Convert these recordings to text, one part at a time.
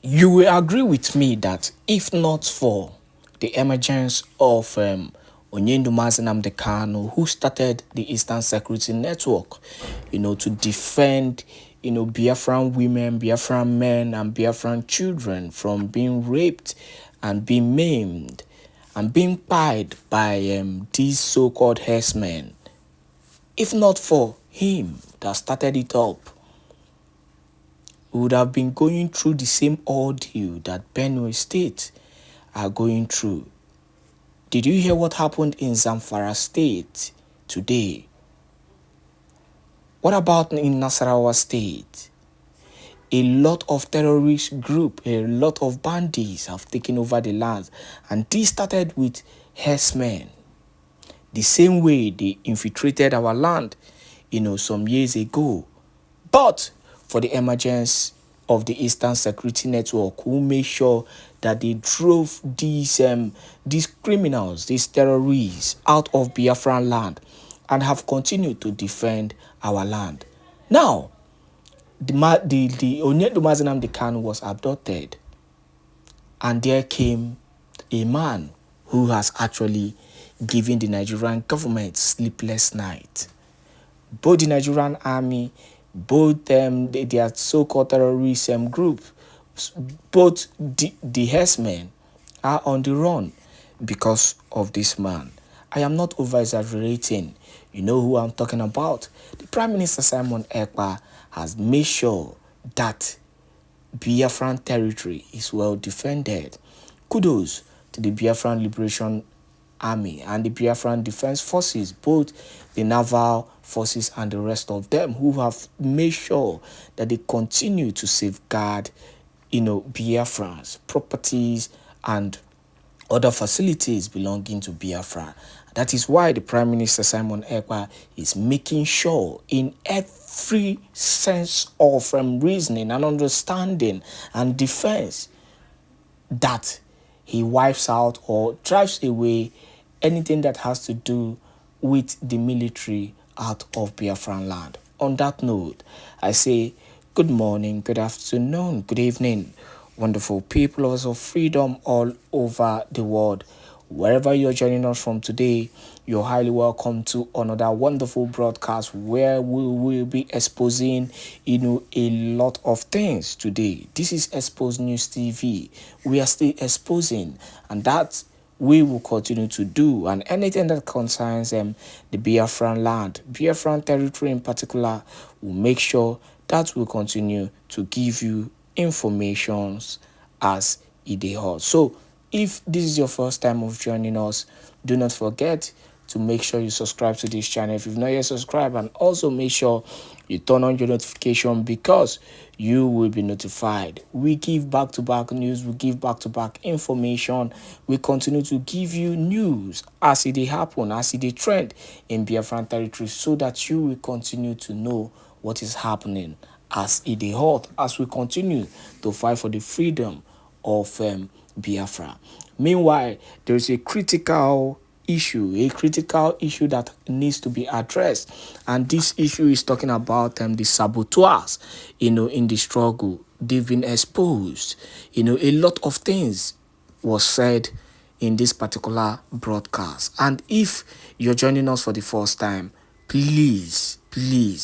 You will agree with me that if not for the emergence of Onyendu Mazinam Kanu, who started the Eastern Security Network, to defend, Biafran women, Biafran men, and Biafran children from being raped and being maimed and being pied by these so-called herdsmen. If not for him that started it up, we would have been going through the same ordeal that Benue State are going through. Did you hear what happened in Zamfara State today? What about in Nasarawa State? A lot of terrorist group, a lot of bandits have taken over the land, and this started with herdsmen. The same way they infiltrated our land, some years ago. But for the emergence of the Eastern Security Network, who made sure that they drove these criminals, these terrorists out of Biafran land and have continued to defend our land. Now, the Onyedu Mazinam Kanu was abducted, and there came a man who has actually given the Nigerian government sleepless night. Both the Nigerian army, both their so-called terrorist group, both the herdsmen are on the run because of this man. I am not over-exaggerating. You know who I'm talking about. The Prime Minister Simon Èkpá has made sure that Biafran territory is well defended. Kudos to the Biafran Liberation Army and the Biafran Defense Forces, both the naval forces and the rest of them, who have made sure that they continue to safeguard, Biafran's properties and other facilities belonging to Biafra. That is why the Prime Minister Simon Èkpá is making sure in every sense of reasoning and understanding and defense that he wipes out or drives away anything that has to do with the military out of Biafran land. On that note, I say good morning, good afternoon, good evening, wonderful people of freedom all over the world. Wherever you're joining us from today, you're highly welcome to another wonderful broadcast where we will be exposing, a lot of things today. This is Expose News TV. We are still exposing, and that we will continue to do. And anything that concerns the Biafran land, Biafran territory in particular, will make sure that we continue to give you informations as it is hot. So, if this is your first time of joining us, do not forget to make sure you subscribe to this channel if you've not yet subscribed, and also make sure you turn on your notification because you will be notified. We give back-to-back news, we give back-to-back information, we continue to give you news as it happen, as it trend in Biafran territory, so that you will continue to know what is happening as it is hot, as we continue to fight for the freedom of Biafra. Meanwhile, there is a critical issue that needs to be addressed, and this issue is talking about the saboteurs, in the struggle. They've been exposed. A lot of things was said in this particular broadcast, and if you're joining us for the first time, please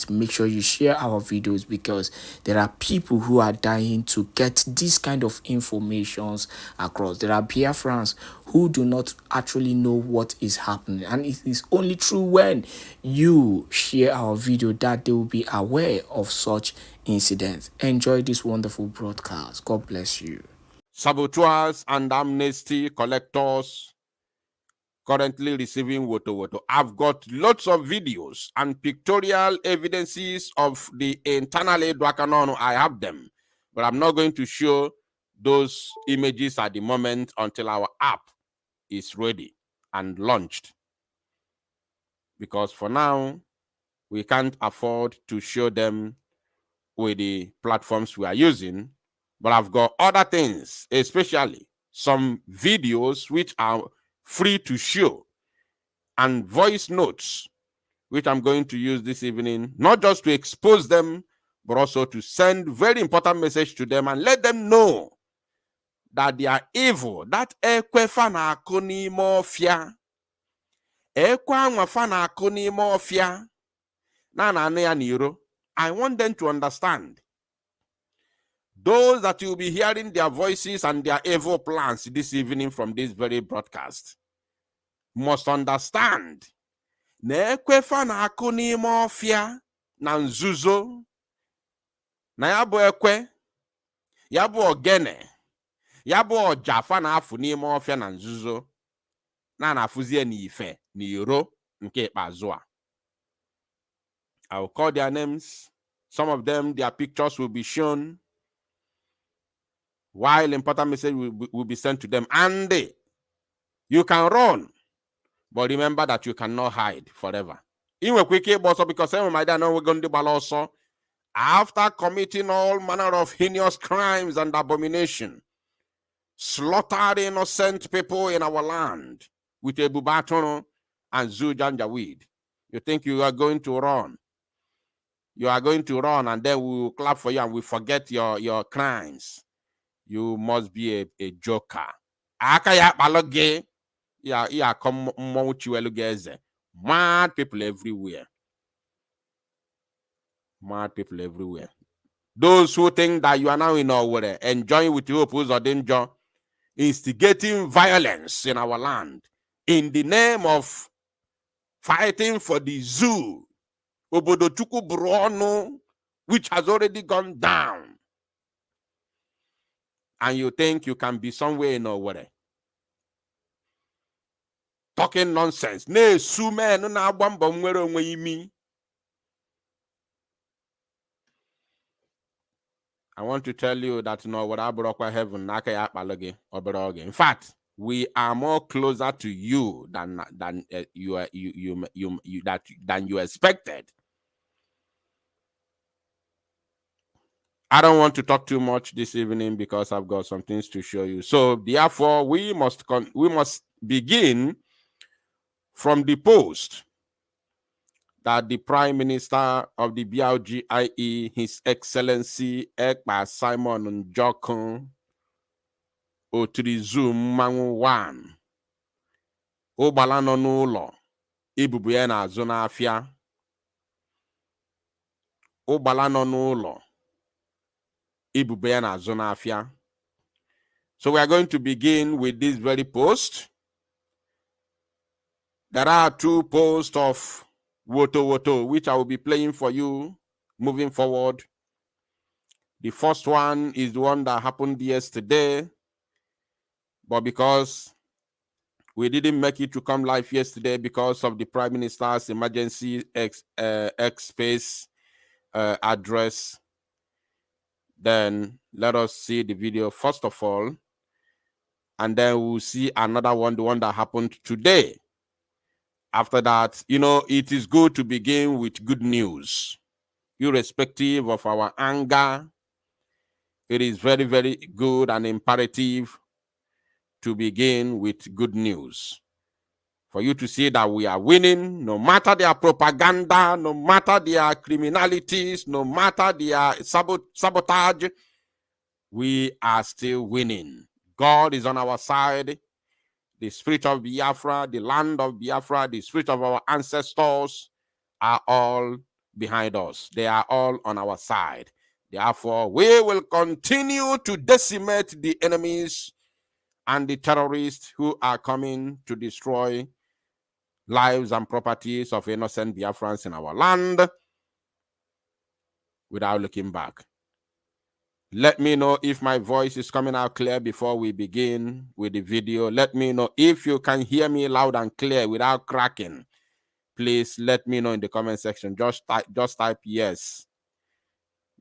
make sure you share our videos, because there are people who are dying to get this kind of informations across. There are Biafrans who do not actually know what is happening, and it is only true when you share our video that they will be aware of such incidents. Enjoy this wonderful broadcast. God bless you. Saboteurs and amnesty collectors currently receiving Woto. I've got lots of videos and pictorial evidences of the internal Dwakanon. I have them, but I'm not going to show those images at the moment until our app is ready and launched. Because for now, we can't afford to show them with the platforms we are using. But I've got other things, especially some videos which are free to show, and voice notes, which I'm going to use this evening, not just to expose them, but also to send very important message to them and let them know that they are evil. That Èkpá fana akuni mafia. Èkpá nwa fana akuni mafia. Na ya niro. I want them to understand. Those that you'll be hearing their voices and their evil plans this evening from this very broadcast must understand. Na Èkpá fana akuni mafia na nzuzo. Na ya bụ ekwe, ya bụ ogene, ya bụ ọja fana afụ n'ime ọfịa na nzuzo. Na afụzie n'ife n'iro nke ikpeazụ a. I will call their names. Some of them, their pictures will be shown, while important message will be sent to them. And you can run, but remember that you cannot hide forever. Inwe quickly also because my dad know we're going to do also. After committing all manner of heinous crimes and abomination, slaughtered innocent people in our land with Ebubeagu and Janjaweed. You think you are going to run? You are going to run, and then we will clap for you and we forget your crimes. You must be a joker. Mad people everywhere. Mad people everywhere. Those who think that you are now in our enjoying with your opposed or danger, instigating violence in our land in the name of fighting for the zoo, Obodochukwu Bruno, which has already gone down. And you think you can be somewhere in nowhere. Talking nonsense. I want to tell you that heaven. In fact, we are more closer to you than you expected. I don't want to talk too much this evening because I've got some things to show you. So therefore, we must begin from the post that the Prime Minister of the B.L.A, i.e., His Excellency Èkpá Simon Njokun Otirizu Mmanwu 1 ụgbala nọ n'ụlọ ibubu ya na-azụ n'afịa. Ụgbala nọ n'ụlọ ibubu ya na-azụ n'afịa. So we are going to begin with this very post. There are two posts of Woto, which I will be playing for you moving forward. The first one is the one that happened yesterday, but because we didn't make it to come live yesterday because of the Prime Minister's emergency X-Space address, then let us see the video first of all, and then we'll see another one, the one that happened today. After that, it is good to begin with good news. Irrespective of our anger, it is very, very good and imperative to begin with good news. For you to see that we are winning, no matter their propaganda, no matter their criminalities, no matter their sabotage, we are still winning. God is on our side. The spirit of Biafra, the land of Biafra, the spirit of our ancestors are all behind us. They are all on our side. Therefore, we will continue to decimate the enemies and the terrorists who are coming to destroy lives and properties of innocent Biafrans in our land without looking back. Let me know if my voice is coming out clear before we begin with the video. Let me know if you can hear me loud and clear without cracking. Please let me know in the comment section. Just type yes.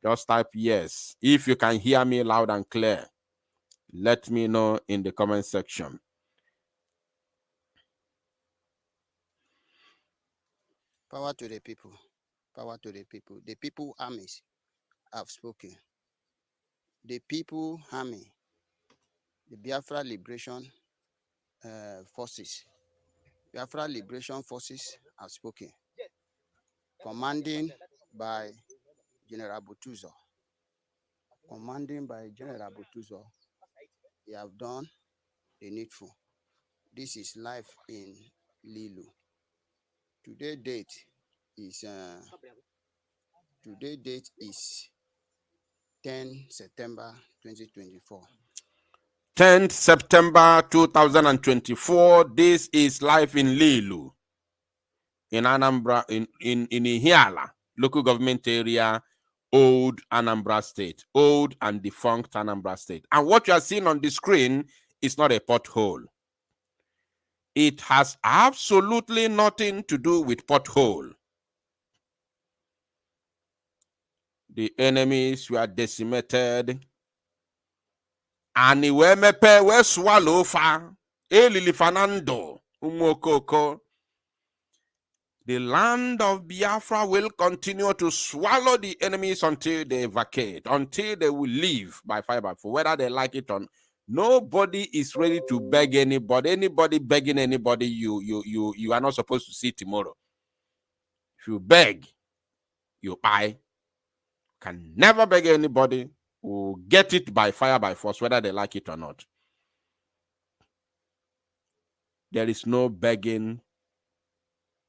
Just type yes. If you can hear me loud and clear, let me know in the comment section. Power to the people. Power to the people. The people armies have spoken. The people army, the Biafra Liberation Forces. Biafra Liberation Forces have spoken. Commanding by General Botuzo. Commanding by General Botuzo They have done the needful. This is life in Lilu. Today date is 10 September 2024. 10th September 2024. This is live in Lilu, in Anambra, in Ihiala, local government area, old Anambra State, old and defunct Anambra State. And what you are seeing on the screen is not a pothole. It has absolutely nothing to do with pothole. The enemies were decimated. And we mepe we swallow fa. Elili Fanando, Umokoko. The land of Biafra will continue to swallow the enemies until they vacate, until they will leave by fire by force, whether they like it or not. Nobody is ready to beg anybody. Anybody begging anybody, you are not supposed to see tomorrow. If you beg, you buy. Can never beg anybody. Will get it by fire by force, whether they like it or not. There is no begging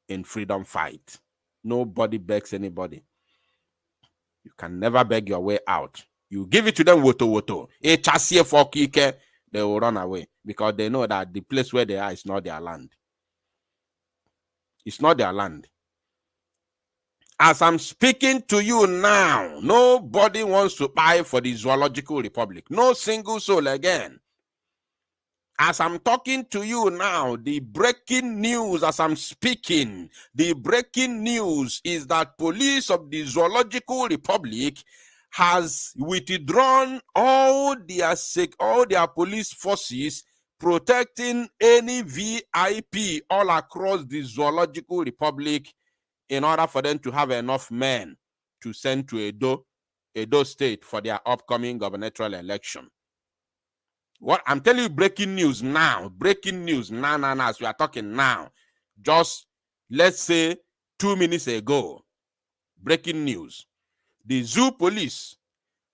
in freedom fight. Nobody begs anybody. You can never beg your way out. You give it to them, woto. They will run away because they know that the place where they are is not their land. It's not their land. As I'm speaking to you now, nobody wants to buy for the Zoological Republic. No single soul again. As I'm talking to you now, the breaking news as I'm speaking, the breaking news is that police of the Zoological Republic has withdrawn all their police forces protecting any VIP all across the Zoological Republic in order for them to have enough men to send to Edo State for their upcoming gubernatorial election. What I'm telling you, breaking news now, as we are talking now, just let's say 2 minutes ago, breaking news. The zoo police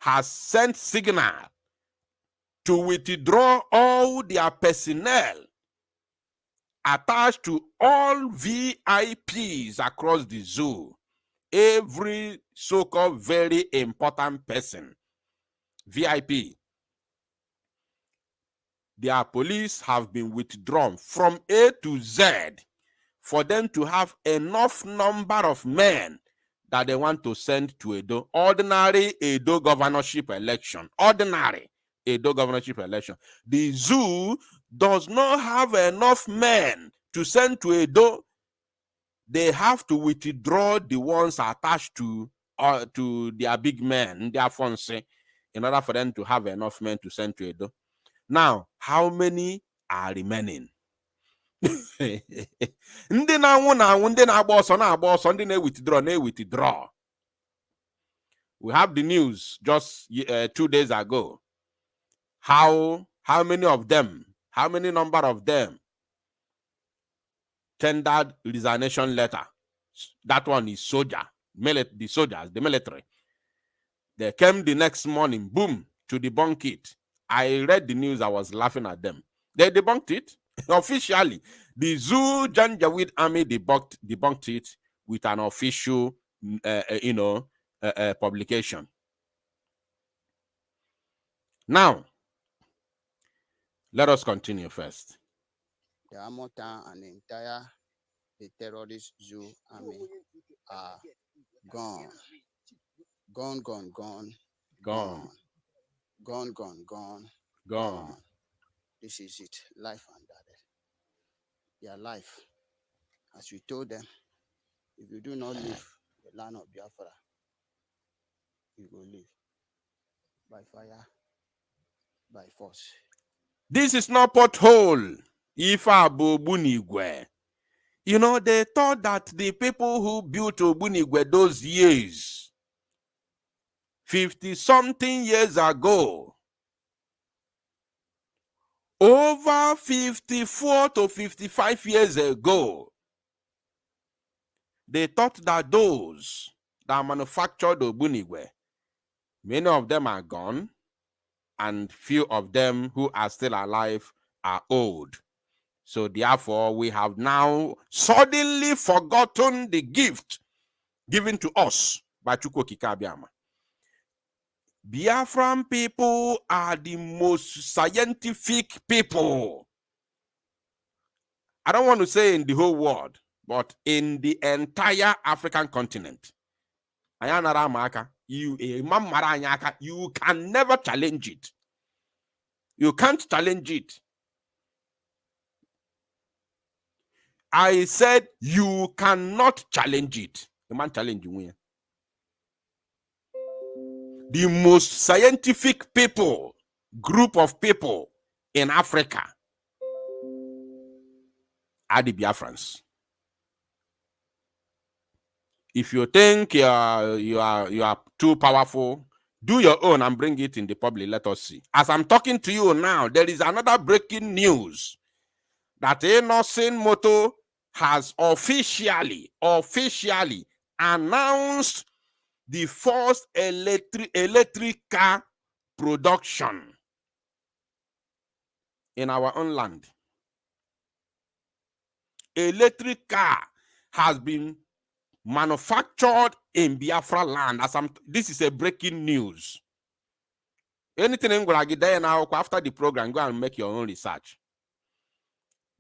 has sent signal to withdraw all their personnel attached to all VIPs across the zoo. Every so-called very important person, VIP, their police have been withdrawn from A to Z for them to have enough number of men that they want to send to Edo. Ordinary Edo governorship election. Ordinary Edo governorship election. The zoo does not have enough men to send to Edo. They have to withdraw the ones attached to their big men, their fonse, in order for them to have enough men to send to Edo. Now, how many are remaining? Ndị na-anwụ ndị na-agba ọsọ ndị na-withdraw. We have the news just 2 days ago. How many of them, how many number of them tendered resignation letter? That one is the soldiers, the military. They came the next morning, boom, to debunk it. I read the news, I was laughing at them. They debunked it officially. The Zoo Janjaweed Army debunked it with an official, publication. Now, let us continue first. The Amota and the terrorist Zoo Army are gone. Gone. This is it. Life and death. Their life. As we told them, if you do not leave the land of Biafra, you will leave by fire, by force. This is not pothole. Ifa Ogbunigwe. You know, they thought that the people who built Ogbunigwe those years, 50-something years ago, over 54 to 55 years ago, they thought that those that manufactured Ogbunigwe, many of them are gone. and few of them who are still alive are old. So therefore, we have now suddenly forgotten the gift given to us by Chukwu Kikabiama. Biafran people are the most scientific people. I don't want to say in the whole world, but in the entire African continent. You can never challenge it. You can't challenge it. I said you cannot challenge it. You man challenge you. The most scientific people, group of people in Africa are the Biafrans. If you think you are too powerful, do your own and bring it in the public. Let us see. As I'm talking to you now, there is another breaking news that Innocent Woto has officially announced the first electric car production in our own land. Electric car has been manufactured in Biafra land. This is a breaking news. Anything I'm going to get there now, after the program, go and make your own research.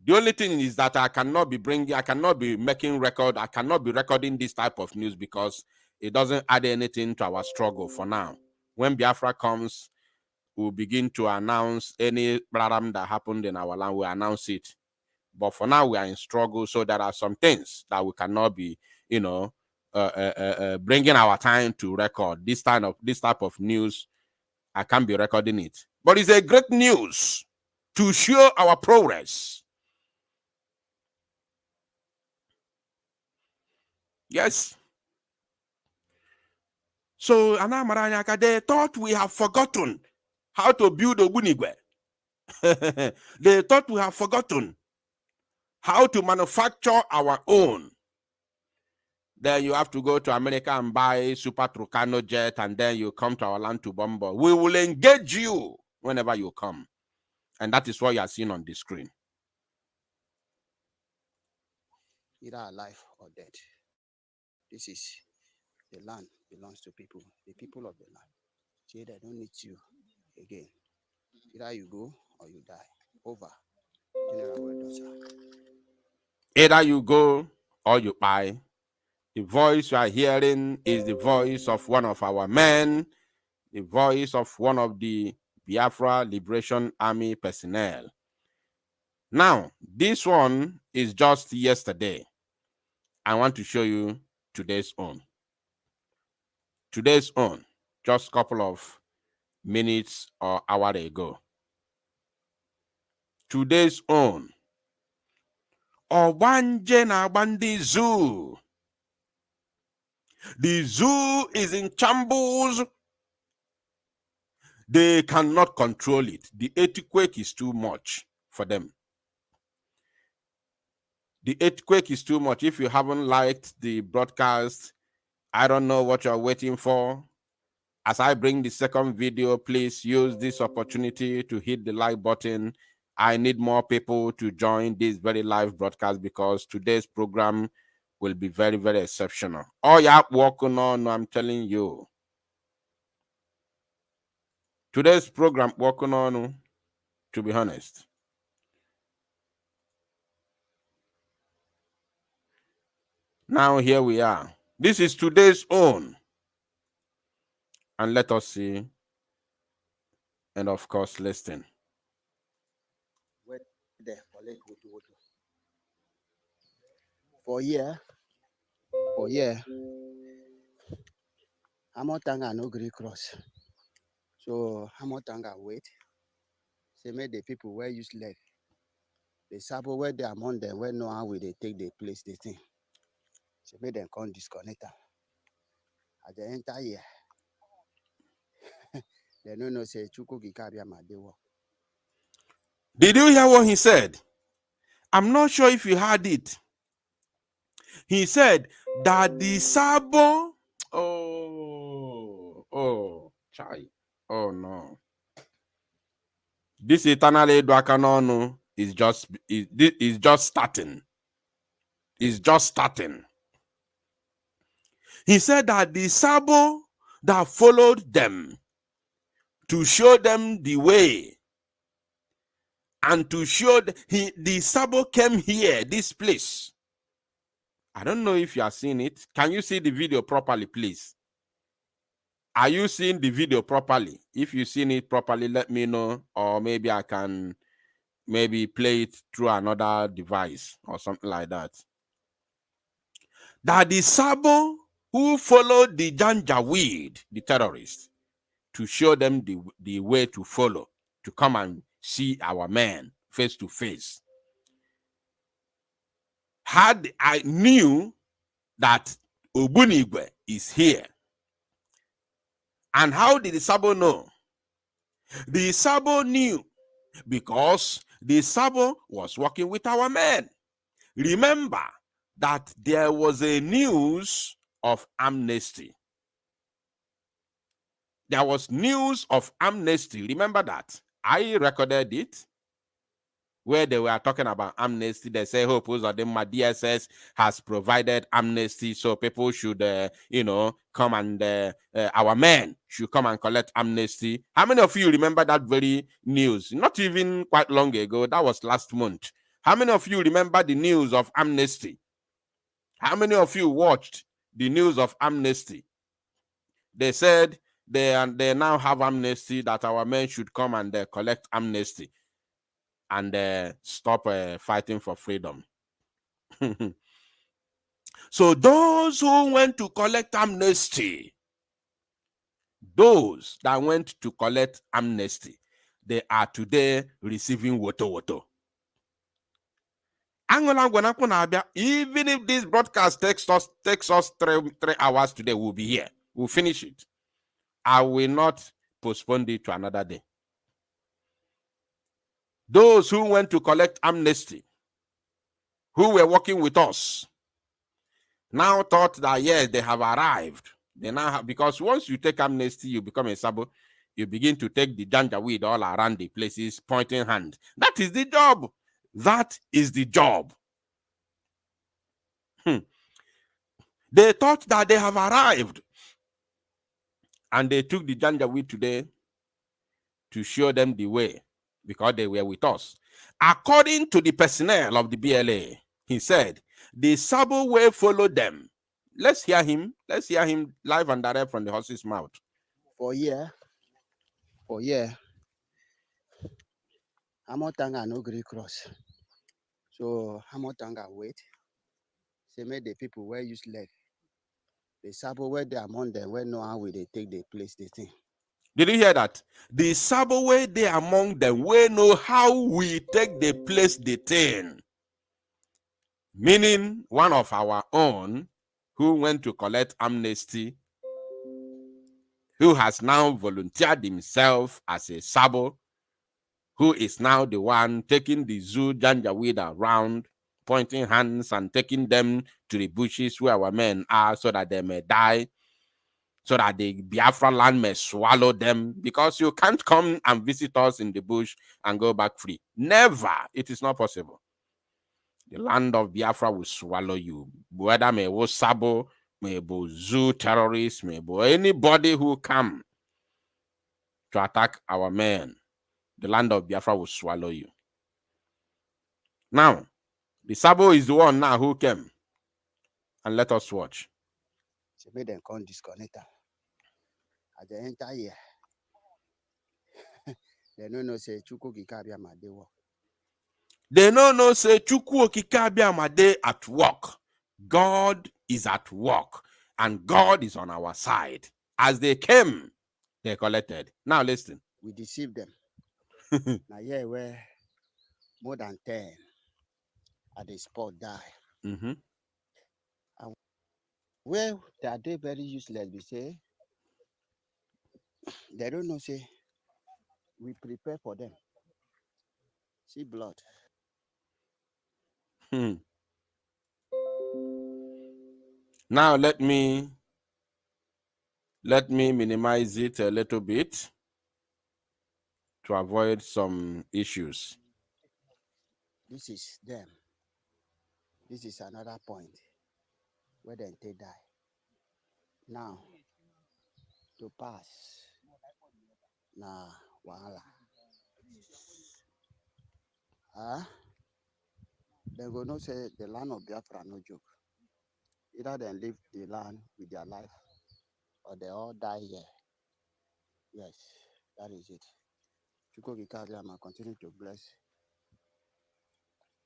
The only thing is that I cannot be making record. I cannot be recording this type of news because it doesn't add anything to our struggle for now. When Biafra comes, we'll begin to announce any problem that happened in our land. We'll announce it. But for now, we are in struggle. So there are some things that we cannot be, bringing our time to record. This type of news, I can't be recording it. But it's a great news to show our progress. Yes. So, they thought we have forgotten how to build Ogbunigwe. They thought we have forgotten how to manufacture our own. Then you have to go to America and buy Super Tucano jet, and then you come to our land to bomb. We will engage you whenever you come. And that is what you are seeing on the screen. Either alive or dead. This is the land belongs to people, the people of the land. See, they don't need you again. Either you go or you die. Over. General Woto, sir. Either you go or you buy. The voice you are hearing is the voice of one of our men, the voice of one of the Biafra Liberation Army personnel. Now, this one is just yesterday. I want to show you today's own. Today's own, just a couple of minutes or hour ago. Today's own. Obanje na Bandi Zoo. The zoo is in shambles. They cannot control it. The earthquake is too much for them. The earthquake is too much. If you haven't liked the broadcast, I don't know what you're waiting for. As I bring the second video, please use this opportunity to hit the like button. I need more people to join this very live broadcast because today's program will be very, very exceptional. Oh, yeah, working on, I'm telling you. Today's program, working on, to be honest. Now, here we are. This is today's own. And let us see. And of course, listen. For year, Hamotanga no Greek cross. So Hamotanga wait. Say make the people where use leg. The Sabo where they among them, where know how will they take the place the thing. So make them come disconnect them. At the entire year. They don't know say Chukwu Kikabiama they work. Did you hear what he said? I'm not sure if you heard it. He said that the Sabo, chai, oh no. This eternal Edwakanono is just starting. It's just starting. He said that the Sabo that followed them to show them the way and to show the Sabo came here, this place. I don't know if you are seeing it. Can you see the video properly, please? Are you seeing the video properly? If you've seen it properly, let me know, or maybe I can play it through another device or something like that. That the Sabo who followed the Janjaweed, the terrorists, to show them the way to follow, to come and see our men face to face. Had I knew that Ogbunigwe is here. And how did the Sabo know? The Sabo knew because the Sabo was working with our men. Remember that there was a news of amnesty. There was news of amnesty. Remember that. I recorded it where they were talking about amnesty. They say, "Hope my DSS has provided amnesty, so people should, come and our men should come and collect amnesty." How many of you remember that very news? Not even quite long ago. That was last month. How many of you remember the news of amnesty? How many of you watched the news of amnesty? They said they now have amnesty, that our men should come and collect amnesty and stop fighting for freedom. So those who went to collect amnesty, those that went to collect amnesty, they are today receiving Woto. Even if this broadcast takes us 3 hours today, we'll be here. We'll finish it. I will not postpone it to another day. Those who went to collect amnesty, who were working with us, now thought that yes, they have arrived. They now have, because once you take amnesty, you become a Sabo. You begin to take the janjaweed all around the places, pointing hand. That is the job. That is the job. They thought that they have arrived, and they took the janjaweed today to show them the way, because they were with us. According to the personnel of the B.L.A, he said, the Sabo way followed them. Let's hear him. Let's hear him live and direct from the horse's mouth. For year, Hamotanga no Greek cross. So Hamotanga wait. Say make the people where use leg. The Sabo where they among them, where know how will they take the place the thing. Did you hear that? The Sabo way they among them, we know how we take the place the thing. Meaning one of our own who went to collect amnesty, who has now volunteered himself as a Sabo, who is now the one taking the zoo janjaweed around, pointing hands and taking them to the bushes where our men are so that they may die, so that the Biafra land may swallow them, because you can't come and visit us in the bush and go back free. Never. It is not possible. The land of Biafra will swallow you. Whether may be Sabo, may be zoo terrorists, may be anybody who come to attack our men, the land of Biafra will swallow you. Now, the Sabo is the one now who came. And let us watch. So make them come disconnect. At the entire year, they don't know say Chuku Kikabia Made work. They don't know say Chuku Kikabia Made at work. God is at work, and God is on our side. As they came, they collected. Now listen. We deceived them. Now yeah, where more than 10 at the spot die. Mm-hmm. Well, they are very useless. We say they don't know. Say we prepare for them. See blood. Now let me minimize it a little bit to avoid some issues. This is them. This is another point where they die. Now, to pass, na wahala. They go no say the land of Biafra no joke. Either they leave the land with their life, or they all die here. Yes, that is it. Chukwu Kikariama continue to bless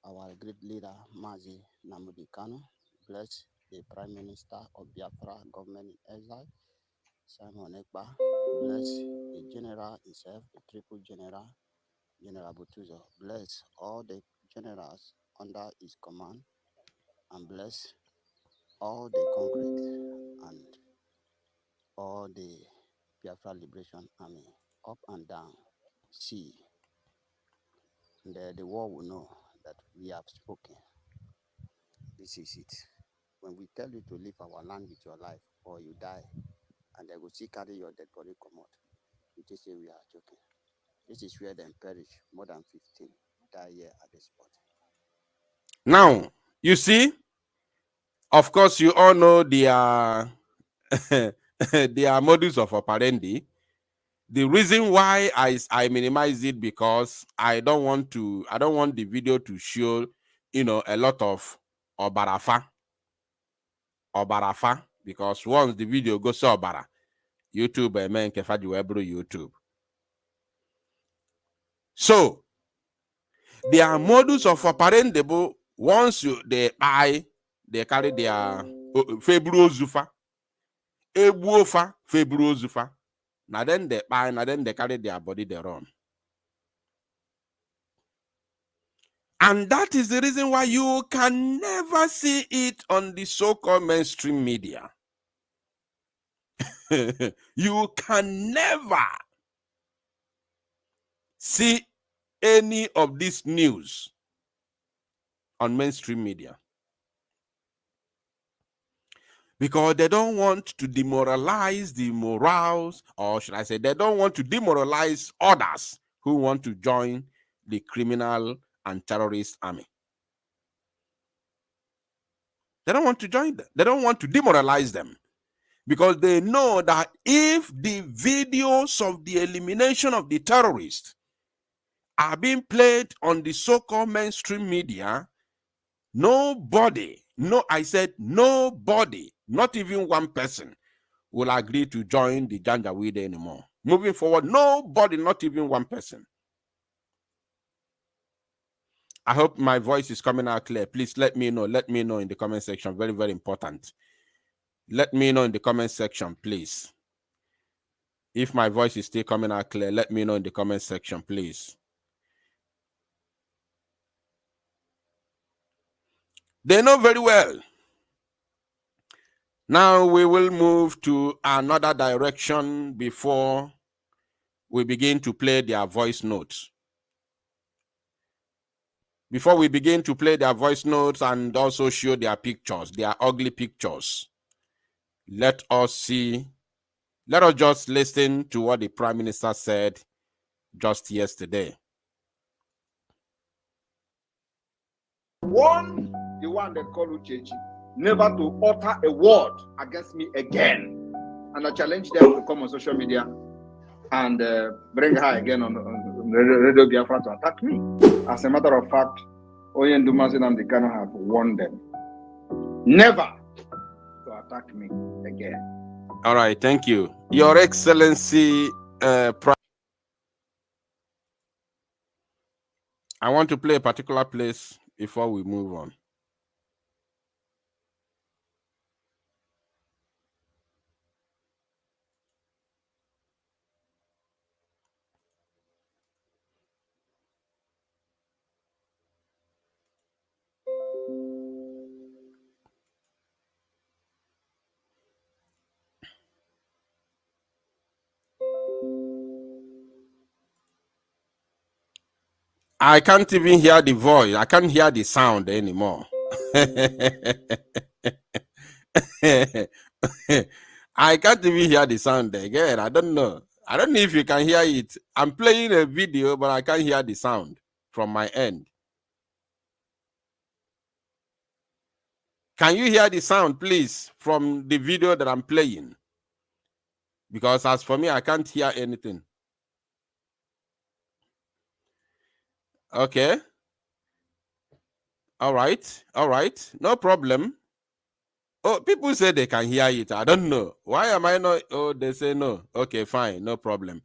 our great leader, Mazi Nnamdi Kanu. Bless the Prime Minister of Biafra, government in exile, Simon Èkpá. Bless the general himself, the triple general, General Butuzo. Bless all the generals under his command, and bless all the concrete and all the Biafra Liberation Army, up and down, sea. And the world will know that we have spoken. This is it. When we tell you to leave our land with your life, or you die, and they will see carry your dead body come out, you just say we are joking. This is where they perish. More than 15 die here at the spot. Now, you see, of course, you all know their their modus of operandi. The reason why I minimize it because I don't want the video to show, a lot of obarafa, because once the video goes to obara, YouTube men kefaji webro YouTube. So their modus of operandi, once they carry their februo zufa, ebuofa februo zufa. Now then they buy, now then they carry their body they run. And that is the reason why you can never see it on the so-called mainstream media. You can never see any of this news on mainstream media. Because they don't want to demoralize the morals, or should I say, they don't want to demoralize others who want to join the criminal and terrorist army. They don't want to join them. They don't want to demoralize them. Because they know that if the videos of the elimination of the terrorists are being played on the so-called mainstream media, nobody, I said nobody, not even one person, will agree to join the Janjaweed anymore. Moving forward, nobody, not even one person. I hope my voice is coming out clear. Please let me know. Let me know in the comment section. Very, very important. Let me know in the comment section, please. If my voice is still coming out clear, let me know in the comment section, please. They know very well. Now we will move to another direction before we begin to play their voice notes. Before we begin to play their voice notes and also show their pictures, their ugly pictures, let us just listen to what the Prime Minister said just yesterday. The one they call Uchechi, never to utter a word against me again. And I challenge them to come on social media and bring her again on Radio Biafra to attack me. As a matter of fact, Oyen Dumasin and the Kano have warned them never to attack me again. All right, thank you. Your Excellency, I want to play a particular place before we move on. I can't even hear the voice. I can't hear the sound anymore. I can't even hear the sound again. I don't know. I don't know if you can hear it. I'm playing a video, but I can't hear the sound from my end. Can you hear the sound, please, from the video that I'm playing? Because as for me, I can't hear anything. Okay. All right. All right. No problem. Oh, people say they can hear it. I don't know. Why am I not? Oh, they say no. Okay, fine. No problem.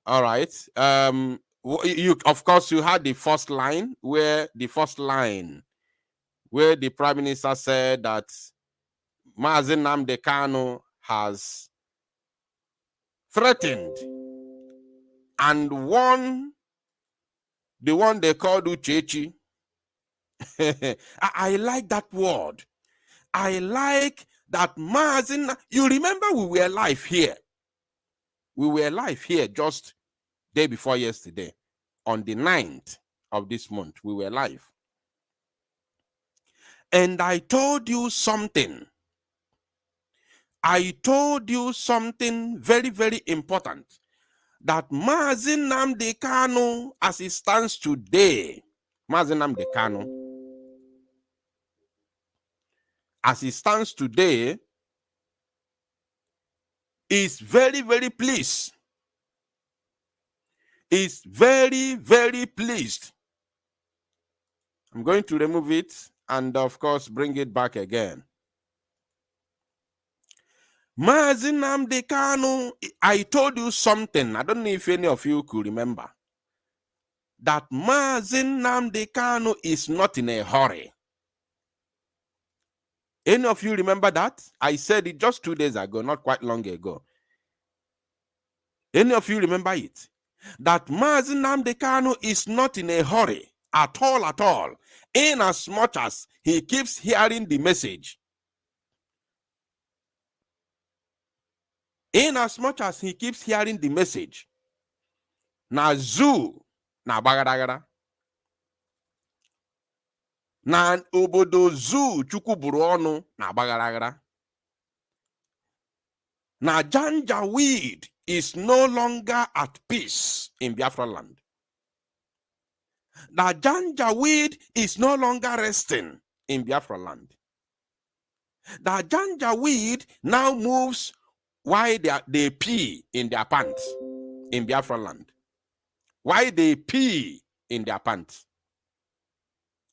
All right. You of course you had the first line where the Prime Minister said that Mazi Nnamdi Kanu has threatened and won the one they called Uchechi. I like that word. I like that Mazi. You remember we were live here. We were live here just day before yesterday. On the 9th of this month, we were live. And I told you something. I told you something very, very important. That Mazi Nnamdi Kanu, as it stands today, Mazi Nnamdi Kanu, as it stands today, is very, very pleased. Is very, very pleased. I'm going to remove it and, of course, bring it back again. Mazi Nnamdi Kanu, I told you something. I don't know if any of you could remember. That Mazi Nnamdi Kanu is not in a hurry. Any of you remember that? I said it just 2 days ago, not quite long ago. Any of you remember it? That Mazi Nnamdi Kanu is not in a hurry at all, in as much as he keeps hearing the message. In as much as he keeps hearing the message. Na zoo, na bagadagada. Na obodo zoo chukuburu onu na bagadagada. Na Janjaweed is no longer at peace in Biafra land. That Janjaweed is no longer resting in Biafra land. That Janjaweed now moves while they pee in their pants in Biafra land. Why they pee in their pants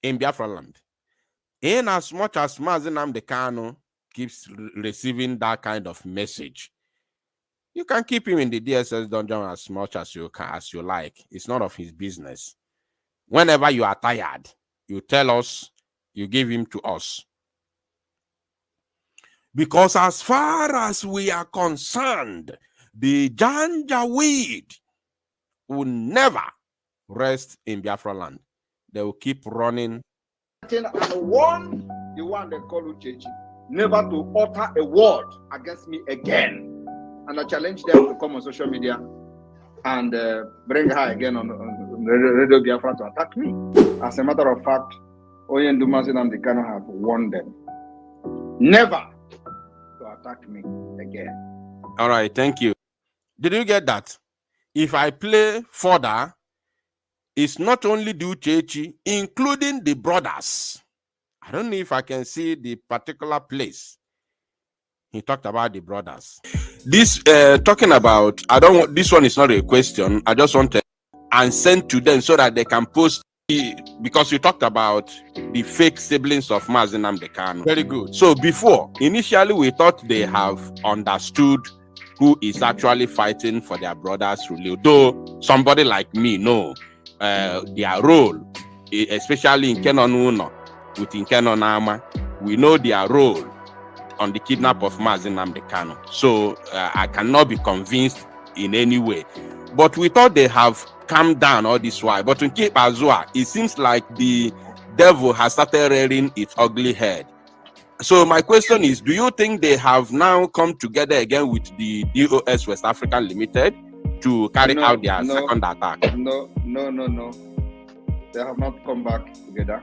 in Biafra land. In as much as Mazi Nnamdi Kanu keeps receiving that kind of message, you can keep him in the DSS dungeon as much as you can, as you like. It's none of his business. Whenever you are tired, you tell us, you give him to us. Because as far as we are concerned, the Janjaweed will never rest in Biafra land. They will keep running. And warn the one they call Uchechi never to utter a word against me again. And I challenge them to come on social media and bring her again on Radio Biafra to attack me. As a matter of fact, Oyen Mazi Nnamdi Kanu have warned them never to attack me again. All right, thank you. Did you get that? If I play further, it's not only the Uchechi, including the brothers. I don't know if I can see the particular place. He talked about the brothers. This talking about, I don't want, this one is not a question. I just want to and send to them so that they can post because you talked about the fake siblings of Mazi Nnamdi Kanu. Very good. So before, initially we thought they have understood who is actually fighting for their brothers' rule. Though somebody like me know their role, especially in Kenonuno with Nkenonama, we know their role on the kidnap of Mazi Nnamdi Kanu. So I cannot be convinced in any way. But we thought they have calmed down all this while. But in Cape Azua, it seems like the devil has started rearing its ugly head. So my question is, do you think they have now come together again with the DOS West African Limited to carry out their second attack? No. They have not come back together.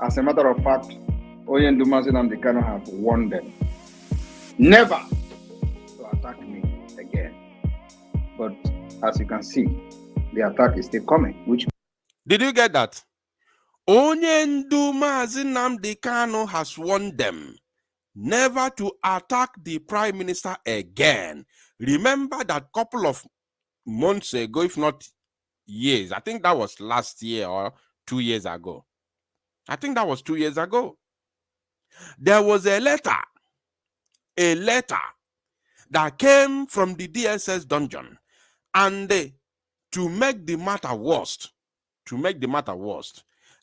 As a matter of fact, Oyen Mazi Nnamdi Kanu have warned them never to attack me again. But as you can see, the attack is still coming. Which did you get that? Onye ndu Mazi Nnamdi Kanu has warned them never to attack the prime minister again. Remember that couple of months ago, if not years, I think that was last year or 2 years ago. I think that was 2 years ago. There was a letter that came from the DSS dungeon, and to make the matter worse,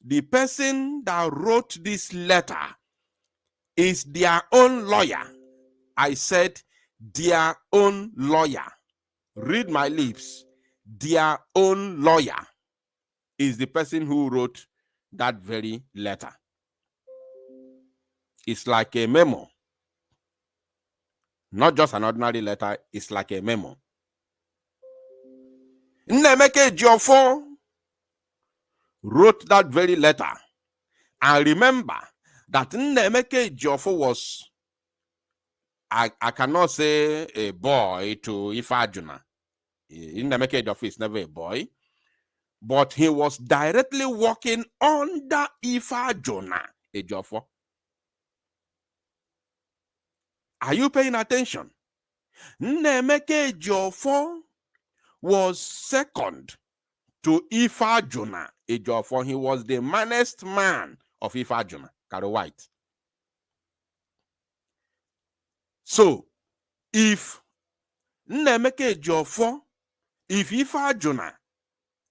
the person that wrote this letter is their own lawyer. I said their own lawyer. Read my lips. Their own lawyer is the person who wrote that very letter. It's like a memo. Not just an ordinary letter, it's like a memo. Nnemeke Ejiofor wrote that very letter. And remember that Nnemeke Ejiofor was, I cannot say a boy to Ife Ajuna. Nnemeke Ejiofor is never a boy. But he was directly working under Ife Ajuna Ejiofor. Are you paying attention? Nnemeke Ejiofor was second to Ife Ajuna Ejiofor. He was the manest man of Ife Ajuna, Karo White. So, if Nnemeke Ejiofor, if Ife Ajuna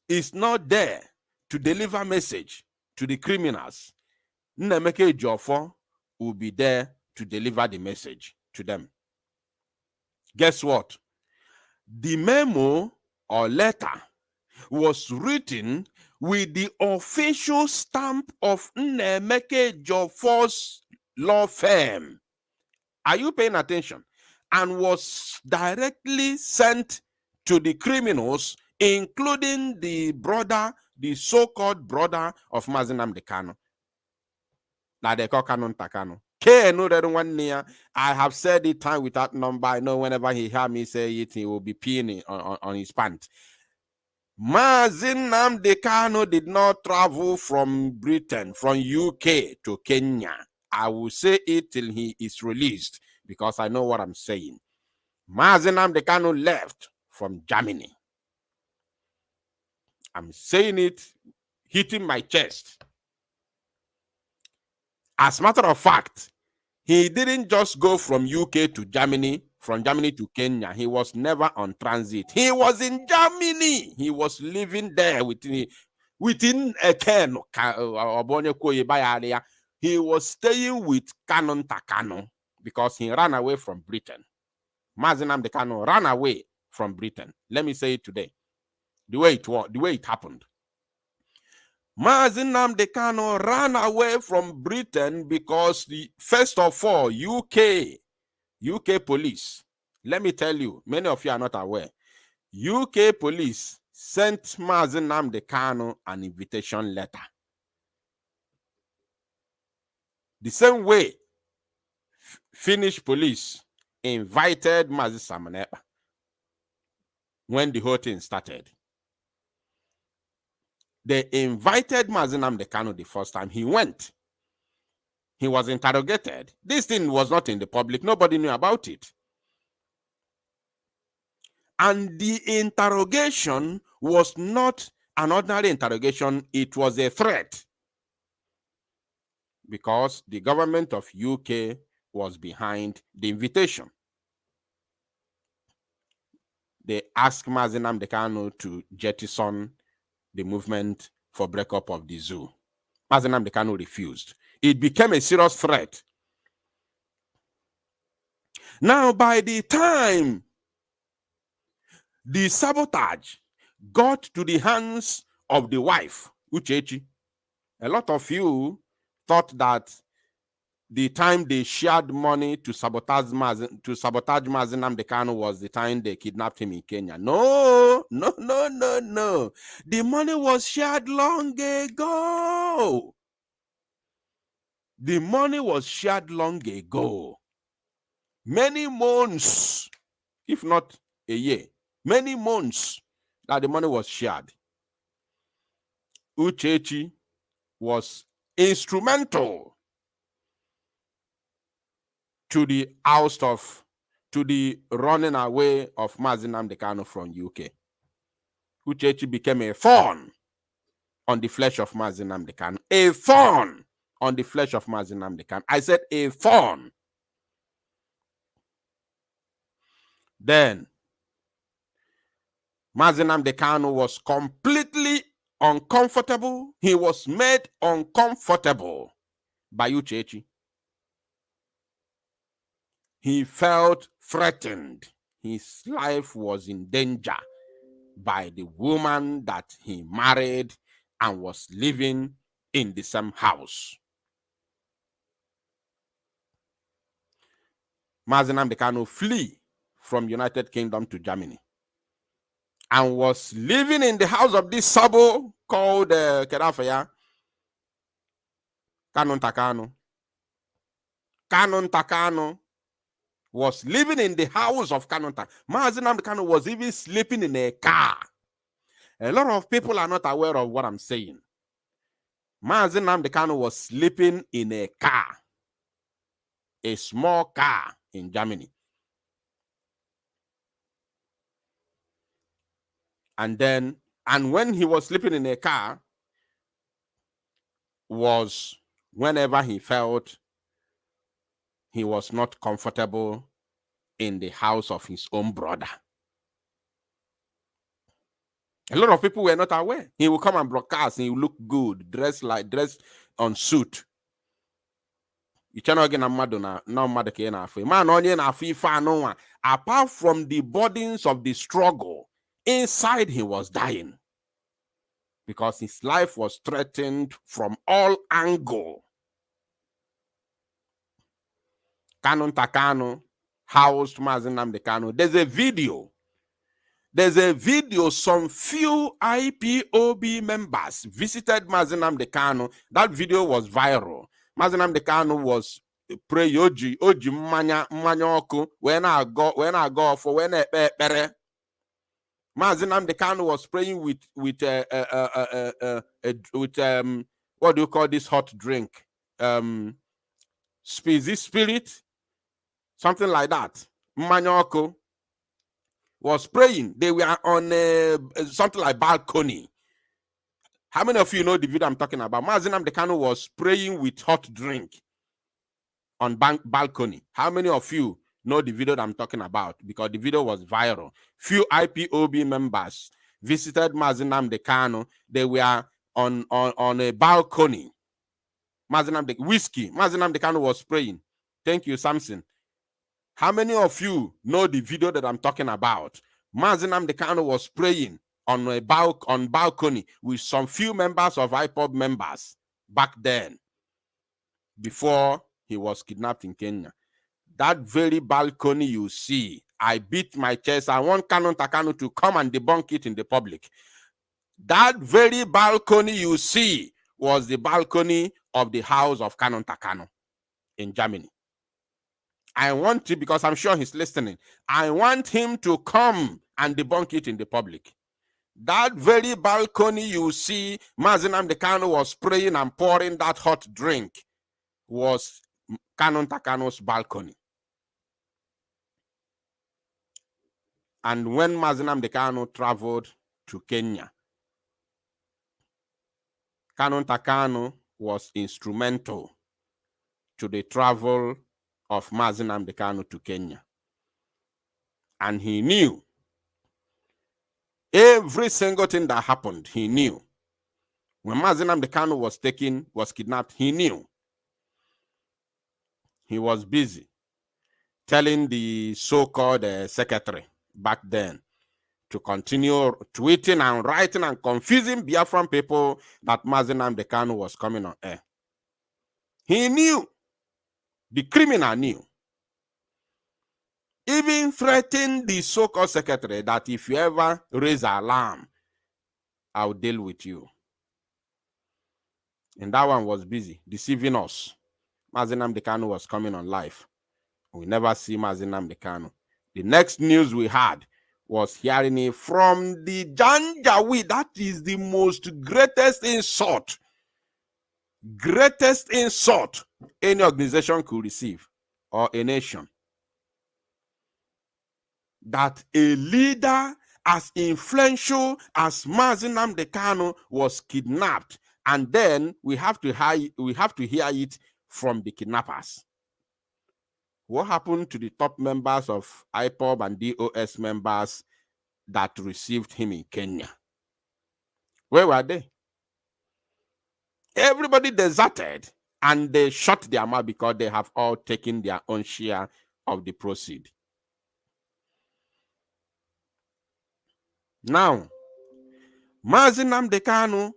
is not there to deliver message to the criminals, Nnemeke Ejiofor will be there to deliver the message to them. Guess what? The memo or letter was written with the official stamp of Nnemeke Ejiofor's law firm. Are you paying attention? And was directly sent to the criminals, including the brother, the so-called brother of Mazi Nnamdi Kanu. Now they call Kanu Ntakanu. I have said it time without number. I know whenever he hear me say it, he will be peeing on his pants. Mazi Nnamdi Kanu did not travel from Britain, from UK to Kenya. I will say it till he is released, because I know what I'm saying. Mazi Nnamdi Kanu left from Germany. I'm saying it, hitting my chest. As a matter of fact, he didn't just go from UK to Germany, from Germany to Kenya. He was never on transit. He was in Germany. He was living there within a Ken. He was staying with Kanu Ntakanu because he ran away from Britain. Mazi Nnamdi Kanu ran away from Britain. Let me say it today. The way it happened. Mazi Nnamdi Kanu ran away from Britain because first of all, UK police, let me tell you, many of you are not aware, UK police sent Mazi Nnamdi Kanu an invitation letter. The same way Finnish police invited Mazi Samanepa when the whole thing started. They invited Mazi Nnamdi Kanu the first time. He went. He was interrogated. This thing was not in the public. Nobody knew about it. And the interrogation was not an ordinary interrogation. It was a threat. Because the government of UK was behind the invitation. They asked Mazi Nnamdi Kanu to jettison the movement for breakup of the zoo. Mazi Nnamdi Kanu refused. It became a serious threat. Now, by the time the sabotage got to the hands of the wife, Uchechi, a lot of you thought that the time they shared money to sabotage Mazi Nnamdi Kanu was the time they kidnapped him in Kenya. No. The money was shared long ago. The money was shared long ago. Many months, if not a year, many months that the money was shared. Uchechi was instrumental to the running away of Mazi Nnamdi Kanu from UK. Uchechi became a thorn on the flesh of Mazi Nnamdi Kanu. A thorn on the flesh of Mazi Nnamdi Kanu. I said a thorn. Then Mazi Nnamdi Kanu was completely uncomfortable. He was made uncomfortable by Uchechi. He felt threatened. His life was in danger by the woman that he married and was living in the same house. Mazi Nnamdi Kanu flee from United Kingdom to Germany and was living in the house of this Sabo called Kedafaya Kanun Takano. Kanun Takano was living in the house of Kanun Takano. Mazi Nnamdi Kanu was even sleeping in a car. A lot of people are not aware of what I'm saying. Mazi Nnamdi Kanu was sleeping in a car, a small car in Germany. And when he was sleeping in a car was whenever he felt he was not comfortable in the house of his own brother. A lot of people were not aware. He will come and broadcast and he will look good, dressed on suit. Apart from the burdens of the struggle, inside he was dying because his life was threatened from all angles. Kanun Takano housed Mazi Nnamdi Kanu. There's a video. Some few IPOB members visited Mazi Nnamdi Kanu. That video was viral. Mazi Nnamdi Kanu was pray oji mmanya oku when I go for when Mazi Nnamdi Kanu was praying with what do you call this hot drink? Spirit, something like that. Mmanya oku was praying. They were on something like balcony. How many of you know the video I'm talking about? Mazi Nnamdi Kanu was praying with hot drink on balcony. How many of you know the video that I'm talking about? Because the video was viral. Few IPOB members visited Mazi Nnamdi Kanu. They were on a balcony. Mazi Nnamdi Kanu was praying. Thank you, Samson. How many of you know the video that I'm talking about? Mazi Nnamdi Kanu was praying on a balcony with some few members of IPOB members back then, before he was kidnapped in Kenya. That very balcony you see, I beat my chest. I want Kanun Takano to come and debunk it in the public. That very balcony you see was the balcony of the house of Kanun Takano in Germany. I want to, because I'm sure he's listening, I want him to come and debunk it in the public. That very balcony you see, Mazi Nnamdi Kanu was praying and pouring that hot drink, was Kanun Takano's balcony. And when Mazi Nnamdi Kanu traveled to Kenya, Kanun Takano was instrumental to the travel of Mazi Nnamdi Kanu to Kenya. And he knew every single thing that happened. He knew. When Mazi Nnamdi Kanu was kidnapped, he knew. He was busy telling the so-called secretary back then to continue tweeting and writing and confusing Biafran people that Mazi Nnamdi Kanu was coming on air. He knew. The criminal knew. Even threatened the so-called secretary that if you ever raise an alarm, I'll deal with you. And that one was busy, deceiving us. Mazi Nnamdi Kanu was coming on live. We never see Mazi Nnamdi Kanu. The next news we had was hearing it from the Janjaweed. That is the most greatest insult any organization could receive, or a nation. That a leader as influential as Mazi Nnamdi Kanu was kidnapped, and then we have to hear it from the kidnappers. What happened to the top members of IPOB and DOS members that received him in Kenya? Where were they? Everybody deserted, and they shut their mouth because they have all taken their own share of the proceed. Now, Mazi Nnamdi Kanu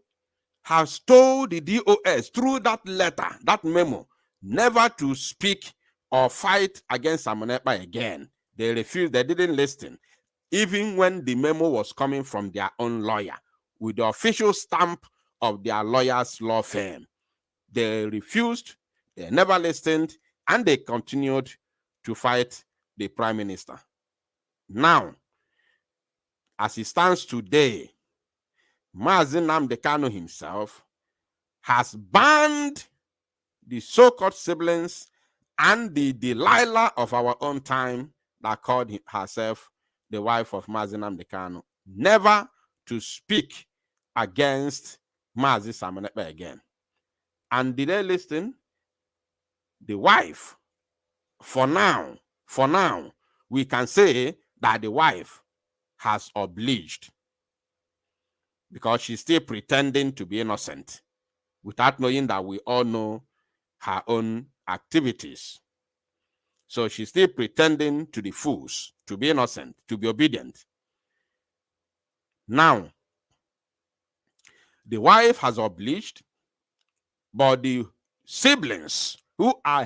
has told the DOS through that letter, that memo, never to speak or fight against Simon Ekpa again. They refused, they didn't listen, even when the memo was coming from their own lawyer, with the official stamp of their lawyer's law firm. They refused, they never listened, and they continued to fight the prime minister. Now, as it stands today, Mazi Nnamdi Kanu himself has banned the so-called siblings and the Delilah of our own time that called herself the wife of Mazi Nnamdi Kanu, never to speak against Mazi Simon Ekpa again. And did they listen? The wife, for now, we can say that the wife has obliged, because she's still pretending to be innocent without knowing that we all know her own activities. So she's still pretending to the fools to be innocent, to be obedient. Now, the wife has obliged, but the siblings who are